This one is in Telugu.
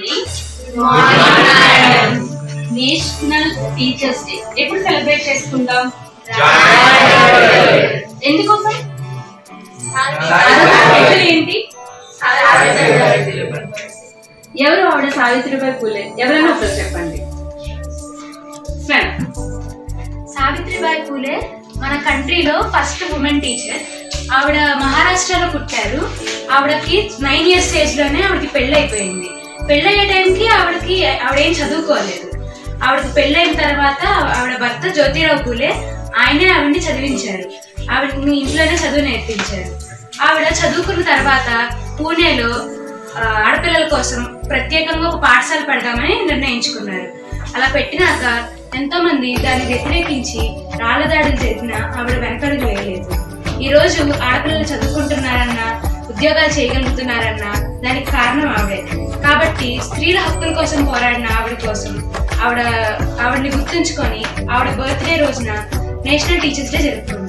Morning. Morning. National teachers day ఎప్పుడు సెలబ్రేట్ చేసుకుంటాం? ఎందుకోసం? ఏంటి? ఎవరు ఆవిడ? సావిత్రిబాయి పూలే. ఎవరైనా ఒకరు చెప్పండి. సావిత్రిబాయి పూలే మన కంట్రీలో ఫస్ట్ ఉమెన్ టీచర్. ఆవిడ మహారాష్ట్రలో పుట్టారు. ఆవిడకి 9 years ఏజ్ లోనే ఆవిడకి పెళ్ళి అయిపోయింది. పెళ్ళయ్యే టైంకి ఆవిడేం చదువుకోలేదు. ఆవిడకి పెళ్ళైన తర్వాత ఆవిడ భర్త జ్యోతిరావు పూలే ఆయనే ఆవిడని చదివించారు. ఆవిడని ఇంట్లోనే చదువు నేర్పించారు. ఆవిడ చదువుకున్న తర్వాత పూణేలో ఆడపిల్లల కోసం ప్రత్యేకంగా ఒక పాఠశాల పెడదామని నిర్ణయించుకున్నారు. అలా పెట్టినాక ఎంతో మంది దాన్ని వ్యతిరేకించి రాళ్ల దాడులు జరిగిన ఆవిడ వెనకడుగు వేయలేదు. ఈ రోజు ఆడపిల్లలు చదువుకుంటున్నారన్నా, ఉద్యోగాలు చేయగలుగుతున్నారన్నా దానికి కారణం ఆవిడే. కాబట్టి స్త్రీల హక్కుల కోసం పోరాడిన ఆవిడని గుర్తుంచుకొని ఆవిడ బర్త్డే రోజున నేషనల్ టీచర్స్ డే జరుపుకుంటారు.